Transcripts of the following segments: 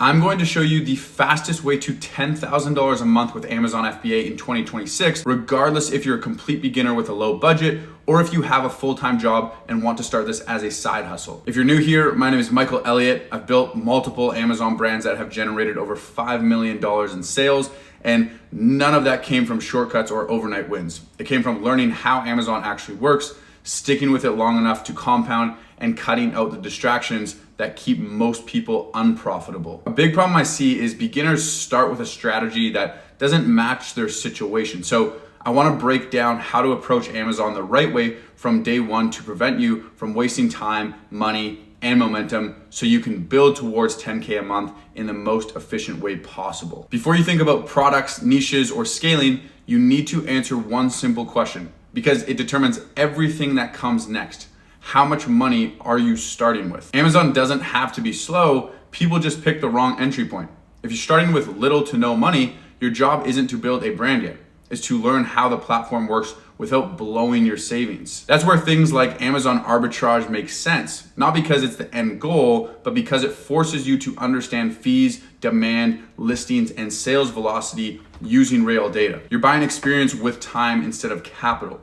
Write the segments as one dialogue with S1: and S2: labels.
S1: I'm going to show you the fastest way to $10,000 a month with Amazon FBA in 2026, regardless if you're a complete beginner with a low budget or if you have a full-time job and want to start this as a side hustle. If you're new here, my name is Michael Elliott. I've built multiple Amazon brands that have generated over $5 million in sales, and none of that came from shortcuts or overnight wins. It came from learning how Amazon actually works, sticking with it long enough to compound, and cutting out the distractions that keep most people unprofitable. A big problem I see is beginners start with a strategy that doesn't match their situation. So I wanna break down how to approach Amazon the right way from day one to prevent you from wasting time, money, and momentum so you can build towards 10K a month in the most efficient way possible. Before you think about products, niches, or scaling, you need to answer one simple question because it determines everything that comes next. How much money are you starting with? Amazon doesn't have to be slow, people just pick the wrong entry point. If you're starting with little to no money, your job isn't to build a brand yet. It's to learn how the platform works without blowing your savings. That's where things like Amazon arbitrage make sense, not because it's the end goal, but because it forces you to understand fees, demand, listings, and sales velocity using real data. You're buying experience with time instead of capital.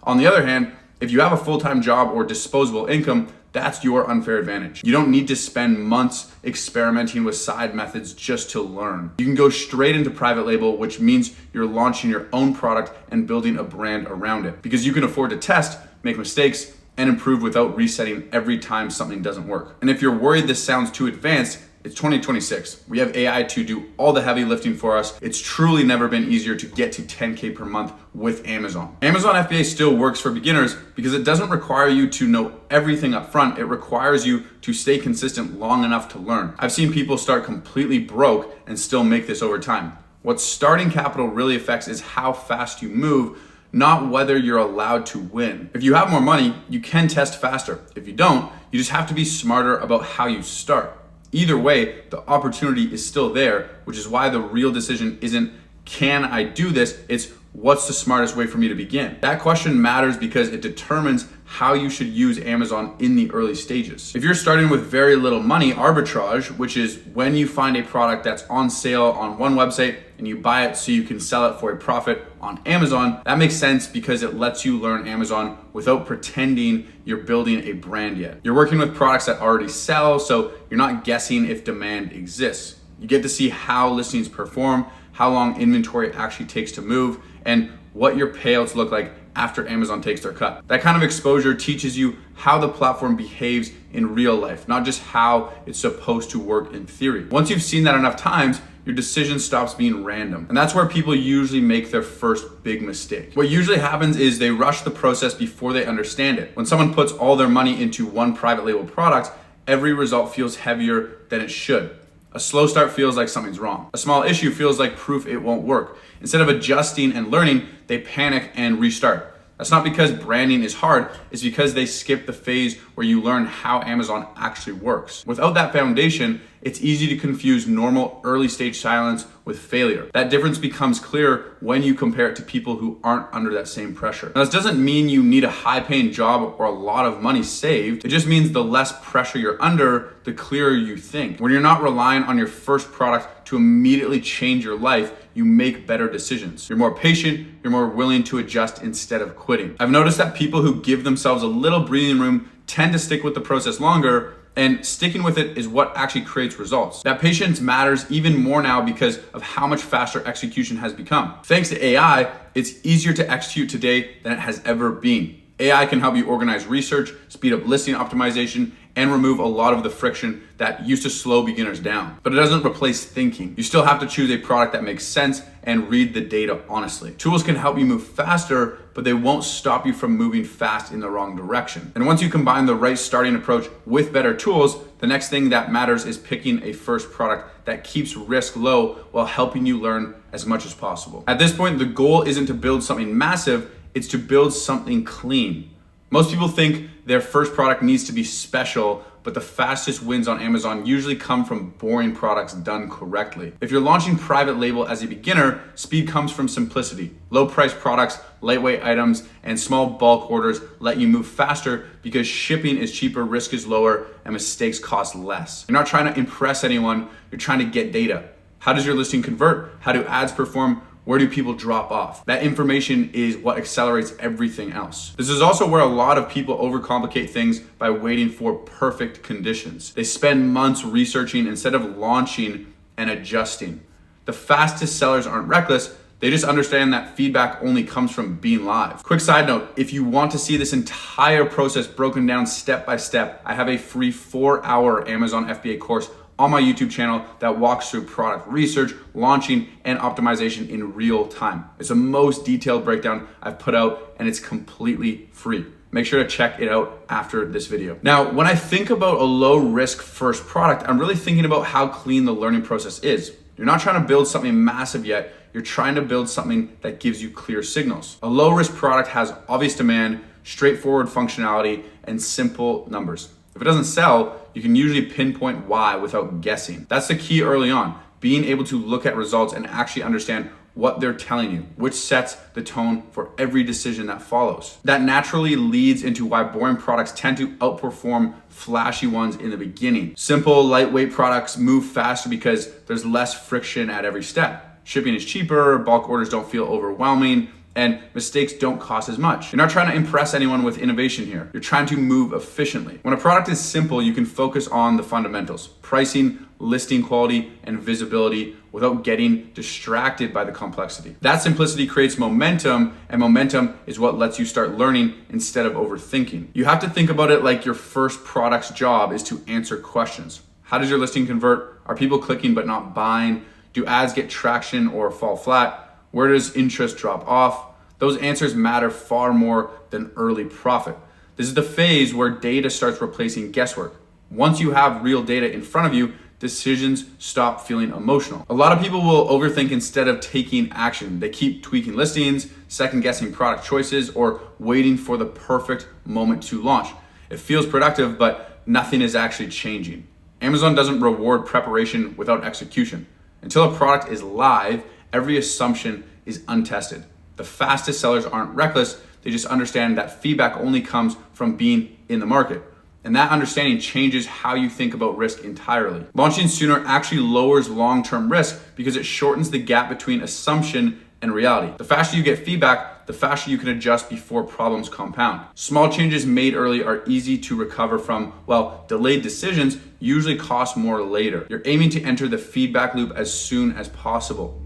S1: On the other hand, if you have a full-time job or disposable income, that's your unfair advantage. You don't need to spend months experimenting with side methods just to learn. You can go straight into private label, which means you're launching your own product and building a brand around it. Because you can afford to test, make mistakes, and improve without resetting every time something doesn't work. And if you're worried this sounds too advanced, it's 2026. We have AI to do all the heavy lifting for us. It's truly never been easier to get to 10K per month with Amazon. Amazon FBA still works for beginners because it doesn't require you to know everything up front. It requires you to stay consistent long enough to learn. I've seen people start completely broke and still make this over time. What starting capital really affects is how fast you move, not whether you're allowed to win. If you have more money, you can test faster. If you don't, you just have to be smarter about how you start. Either way, the opportunity is still there, which is why the real decision isn't, can I do this? It's, what's the smartest way for me to begin? That question matters because it determines how you should use Amazon in the early stages. If you're starting with very little money, arbitrage, which is when you find a product that's on sale on one website and you buy it so you can sell it for a profit on Amazon, that makes sense because it lets you learn Amazon without pretending you're building a brand yet. You're working with products that already sell, so you're not guessing if demand exists. You get to see how listings perform, how long inventory actually takes to move, and what your payouts look like after Amazon takes their cut. That kind of exposure teaches you how the platform behaves in real life, not just how it's supposed to work in theory. Once you've seen that enough times, your decision stops being random. And that's where people usually make their first big mistake. What usually happens is they rush the process before they understand it. When someone puts all their money into one private label product, every result feels heavier than it should. A slow start feels like something's wrong. A small issue feels like proof it won't work. Instead of adjusting and learning, they panic and restart. That's not because branding is hard, it's because they skip the phase where you learn how Amazon actually works. Without that foundation, it's easy to confuse normal early stage silence with failure. That difference becomes clear when you compare it to people who aren't under that same pressure. Now, this doesn't mean you need a high-paying job or a lot of money saved. It just means the less pressure you're under, the clearer you think. When you're not relying on your first product to immediately change your life, you make better decisions. You're more patient, you're more willing to adjust instead of quitting. I've noticed that people who give themselves a little breathing room tend to stick with the process longer, and sticking with it is what actually creates results. That patience matters even more now because of how much faster execution has become. Thanks to AI, it's easier to execute today than it has ever been. AI can help you organize research, speed up listing optimization, and remove a lot of the friction that used to slow beginners down. But it doesn't replace thinking. You still have to choose a product that makes sense and read the data honestly. Tools can help you move faster, but they won't stop you from moving fast in the wrong direction. And once you combine the right starting approach with better tools, the next thing that matters is picking a first product that keeps risk low while helping you learn as much as possible. At this point, the goal isn't to build something massive, it's to build something clean. Most people think their first product needs to be special, but the fastest wins on Amazon usually come from boring products done correctly. If you're launching private label as a beginner, speed comes from simplicity. Low price products, lightweight items, and small bulk orders let you move faster because shipping is cheaper, risk is lower, and mistakes cost less. You're not trying to impress anyone, you're trying to get data. How does your listing convert? How do ads perform? Where do people drop off? That information is what accelerates everything else. This is also where a lot of people overcomplicate things by waiting for perfect conditions. They spend months researching instead of launching and adjusting. The fastest sellers aren't reckless, they just understand that feedback only comes from being live. Quick side note, if you want to see this entire process broken down step by step, I have a free 4-hour Amazon FBA course on my YouTube channel that walks through product research, launching, and optimization in real time. It's the most detailed breakdown I've put out, and it's completely free. Make sure to check it out after this video. Now, when I think about a low risk first product, I'm really thinking about how clean the learning process is. You're not trying to build something massive yet, you're trying to build something that gives you clear signals. A low risk product has obvious demand, straightforward functionality, and simple numbers. If it doesn't sell, you can usually pinpoint why without guessing. That's the key early on, being able to look at results and actually understand what they're telling you, which sets the tone for every decision that follows. That naturally leads into why boring products tend to outperform flashy ones in the beginning. Simple, lightweight products move faster because there's less friction at every step. Shipping is cheaper, bulk orders don't feel overwhelming, and mistakes don't cost as much. You're not trying to impress anyone with innovation here. You're trying to move efficiently. When a product is simple, you can focus on the fundamentals: pricing, listing quality, and visibility without getting distracted by the complexity. That simplicity creates momentum, and momentum is what lets you start learning instead of overthinking. You have to think about it like your first product's job is to answer questions. How does your listing convert? Are people clicking but not buying? Do ads get traction or fall flat? Where does interest drop off? Those answers matter far more than early profit. This is the phase where data starts replacing guesswork. Once you have real data in front of you, decisions stop feeling emotional. A lot of people will overthink instead of taking action. They keep tweaking listings, second guessing product choices, or waiting for the perfect moment to launch. It feels productive, but nothing is actually changing. Amazon doesn't reward preparation without execution. Until a product is live, every assumption is untested. The fastest sellers aren't reckless, they just understand that feedback only comes from being in the market. And that understanding changes how you think about risk entirely. Launching sooner actually lowers long-term risk because it shortens the gap between assumption and reality. The faster you get feedback, the faster you can adjust before problems compound. Small changes made early are easy to recover from, while delayed decisions usually cost more later. You're aiming to enter the feedback loop as soon as possible.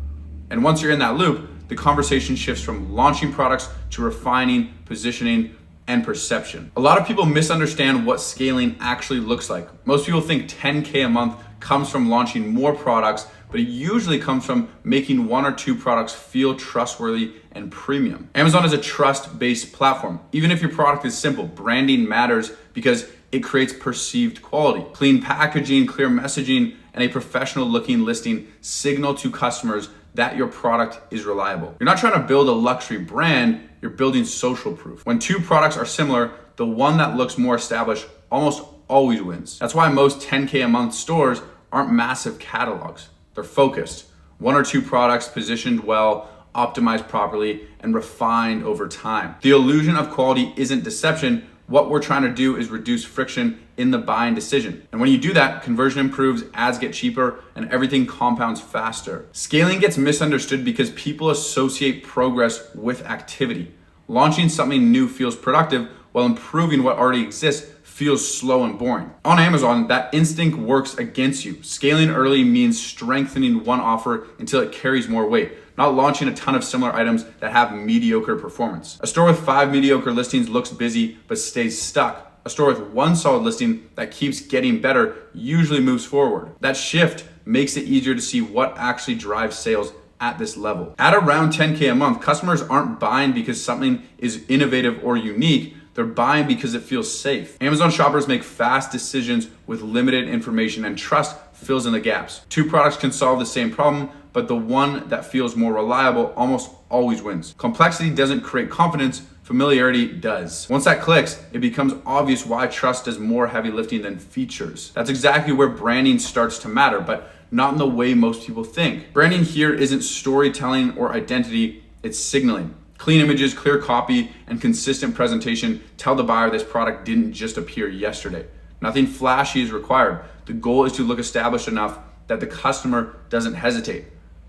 S1: And once you're in that loop, the conversation shifts from launching products to refining, positioning, and perception. A lot of people misunderstand what scaling actually looks like. Most people think 10K a month comes from launching more products, but it usually comes from making 1 or 2 products feel trustworthy and premium. Amazon is a trust-based platform. Even if your product is simple, branding matters because it creates perceived quality. Clean packaging, clear messaging, and a professional-looking listing signal to customers that your product is reliable. You're not trying to build a luxury brand, you're building social proof. When 2 products are similar, the one that looks more established almost always wins. That's why most 10K a month stores aren't massive catalogs. They're focused. 1 or 2 products positioned well, optimized properly, and refined over time. The illusion of quality isn't deception. What we're trying to do is reduce friction in the buying decision. And when you do that, conversion improves, ads get cheaper, and everything compounds faster. Scaling gets misunderstood because people associate progress with activity. Launching something new feels productive, while improving what already exists feels slow and boring. On Amazon, that instinct works against you. Scaling early means strengthening one offer until it carries more weight, not launching a ton of similar items that have mediocre performance. A store with 5 mediocre listings looks busy but stays stuck. A store with 1 solid listing that keeps getting better usually moves forward. That shift makes it easier to see what actually drives sales at this level. At around 10K a month, customers aren't buying because something is innovative or unique. They're buying because it feels safe. Amazon shoppers make fast decisions with limited information and trust fills in the gaps. Two products can solve the same problem, but the one that feels more reliable almost always wins. Complexity doesn't create confidence, familiarity does. Once that clicks, it becomes obvious why trust does more heavy lifting than features. That's exactly where branding starts to matter, but not in the way most people think. Branding here isn't storytelling or identity, it's signaling. Clean images, clear copy, and consistent presentation tell the buyer this product didn't just appear yesterday. Nothing flashy is required. The goal is to look established enough that the customer doesn't hesitate.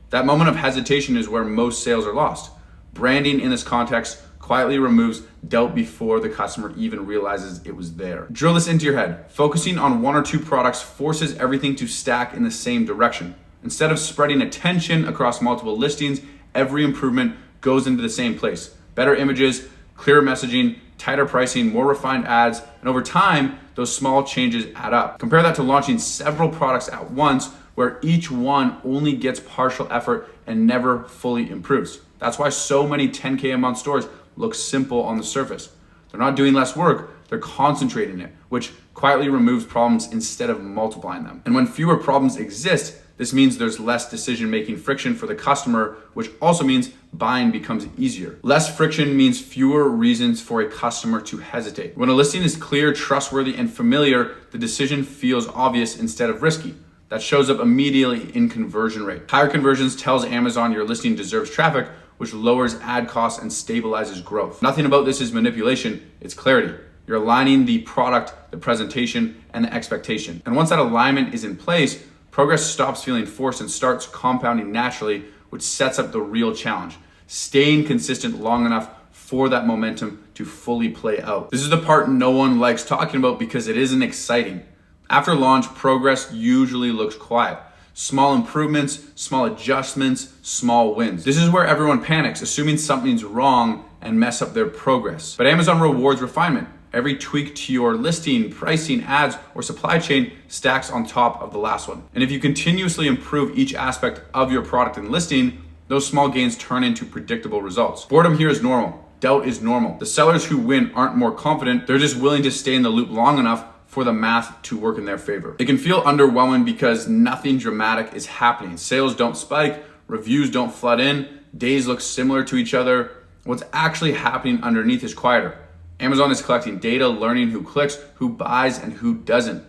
S1: That moment of hesitation is where most sales are lost. Branding in this context quietly removes doubt before the customer even realizes it was there. Drill this into your head. Focusing on one or two products forces everything to stack in the same direction. Instead of spreading attention across multiple listings, every improvement goes into the same place. Better images, clearer messaging, tighter pricing, more refined ads, and over time, those small changes add up. Compare that to launching several products at once where each one only gets partial effort and never fully improves. That's why so many 10K a month stores look simple on the surface. They're not doing less work, they're concentrating it, which quietly removes problems instead of multiplying them. And when fewer problems exist, this means there's less decision-making friction for the customer, which also means buying becomes easier. Less friction means fewer reasons for a customer to hesitate. When a listing is clear, trustworthy, and familiar, the decision feels obvious instead of risky. That shows up immediately in conversion rate. Higher conversions tells Amazon your listing deserves traffic, which lowers ad costs and stabilizes growth. Nothing about this is manipulation, it's clarity. You're aligning the product, the presentation, and the expectation. And once that alignment is in place, progress stops feeling forced and starts compounding naturally, which sets up the real challenge. Staying consistent long enough for that momentum to fully play out. This is the part no one likes talking about because it isn't exciting. After launch, progress usually looks quiet. Small improvements, small adjustments, small wins. This is where everyone panics, assuming something's wrong and mess up their progress. But Amazon rewards refinement. Every tweak to your listing, pricing, ads, or supply chain stacks on top of the last one. And if you continuously improve each aspect of your product and listing, those small gains turn into predictable results. Boredom here is normal. Doubt is normal. The sellers who win aren't more confident, they're just willing to stay in the loop long enough for the math to work in their favor. It can feel underwhelming because nothing dramatic is happening. Sales don't spike, reviews don't flood in, days look similar to each other. What's actually happening underneath is quieter. Amazon is collecting data, learning who clicks, who buys, and who doesn't.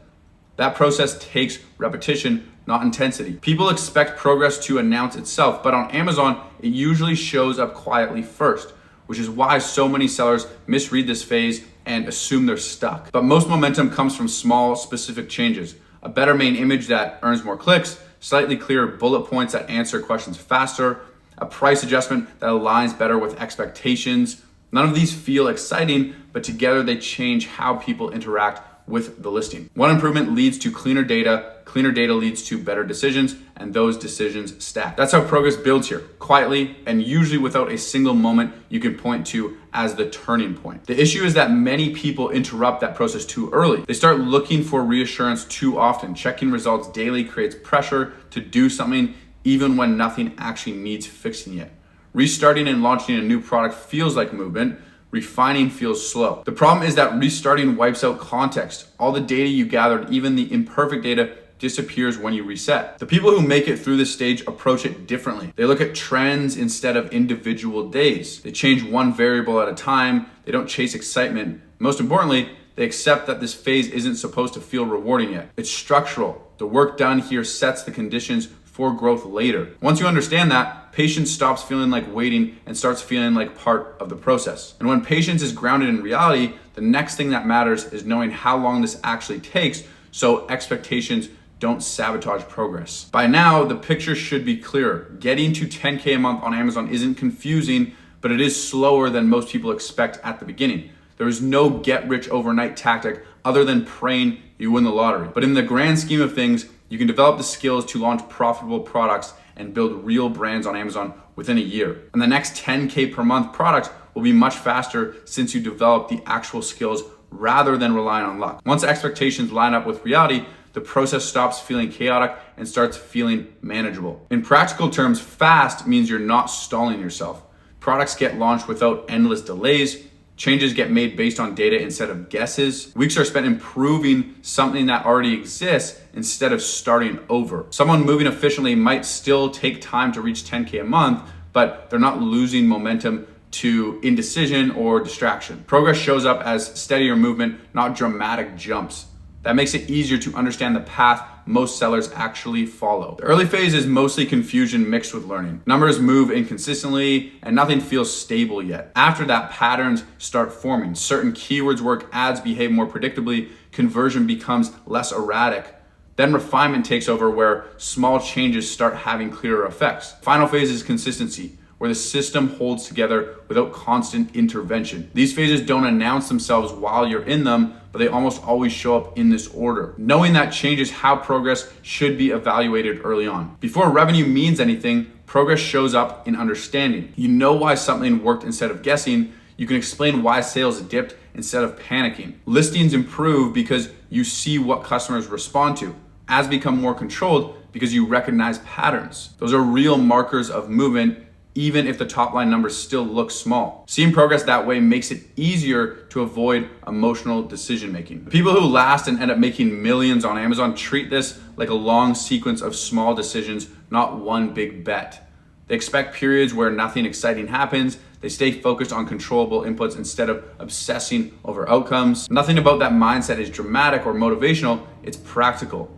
S1: That process takes repetition, not intensity. People expect progress to announce itself, but on Amazon, it usually shows up quietly first, which is why so many sellers misread this phase and assume they're stuck. But most momentum comes from small, specific changes. A better main image that earns more clicks, slightly clearer bullet points that answer questions faster, a price adjustment that aligns better with expectations. None of these feel exciting, but together they change how people interact with the listing. One improvement leads to cleaner data leads to better decisions, and those decisions stack. That's how progress builds here, quietly and usually without a single moment you can point to as the turning point. The issue is that many people interrupt that process too early. They start looking for reassurance too often. Checking results daily creates pressure to do something even when nothing actually needs fixing yet. Restarting and launching a new product feels like movement. Refining feels slow. The problem is that restarting wipes out context. All the data you gathered, even the imperfect data, disappears when you reset. The people who make it through this stage approach it differently. They look at trends instead of individual days. They change one variable at a time. They don't chase excitement. Most importantly, they accept that this phase isn't supposed to feel rewarding yet. It's structural. The work done here sets the conditions for growth later. Once you understand that, patience stops feeling like waiting and starts feeling like part of the process. And when patience is grounded in reality, the next thing that matters is knowing how long this actually takes so expectations don't sabotage progress. By now, the picture should be clearer. Getting to 10K a month on Amazon isn't confusing, but it is slower than most people expect at the beginning. There is no get rich overnight tactic other than praying you win the lottery. But in the grand scheme of things, you can develop the skills to launch profitable products and build real brands on Amazon within a year. And the next 10K per month product will be much faster since you develop the actual skills rather than relying on luck. Once expectations line up with reality, the process stops feeling chaotic and starts feeling manageable. In practical terms, fast means you're not stalling yourself. Products get launched without endless delays. Changes get made based on data instead of guesses. Weeks are spent improving something that already exists instead of starting over. Someone moving efficiently might still take time to reach 10K a month, but they're not losing momentum to indecision or distraction. Progress shows up as steadier movement, not dramatic jumps. That makes it easier to understand the path most sellers actually follow. The early phase is mostly confusion mixed with learning. Numbers move inconsistently and nothing feels stable yet. After that, patterns start forming. Certain keywords work, ads behave more predictably, conversion becomes less erratic. Then refinement takes over where small changes start having clearer effects. Final phase is consistency, where the system holds together without constant intervention. These phases don't announce themselves while you're in them, but they almost always show up in this order. Knowing that changes how progress should be evaluated early on. Before revenue means anything, progress shows up in understanding. You know why something worked instead of guessing. You can explain why sales dipped instead of panicking. Listings improve because you see what customers respond to. Ads become more controlled because you recognize patterns. Those are real markers of movement, even if the top line numbers still look small. Seeing progress that way makes it easier to avoid emotional decision making. People who last and end up making millions on Amazon treat this like a long sequence of small decisions, not one big bet. They expect periods where nothing exciting happens. They stay focused on controllable inputs instead of obsessing over outcomes. Nothing about that mindset is dramatic or motivational, it's practical.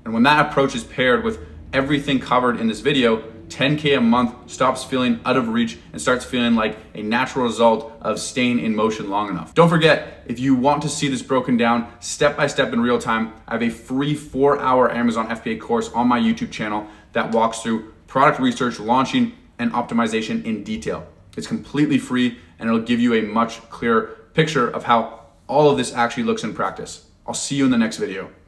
S1: And when that approach is paired with everything covered in this video, 10K a month stops feeling out of reach and starts feeling like a natural result of staying in motion long enough. Don't forget, if you want to see this broken down step by step in real time, I have a free 4-hour Amazon FBA course on my YouTube channel that walks through product research, launching, and optimization in detail. It's completely free and it'll give you a much clearer picture of how all of this actually looks in practice. I'll see you in the next video.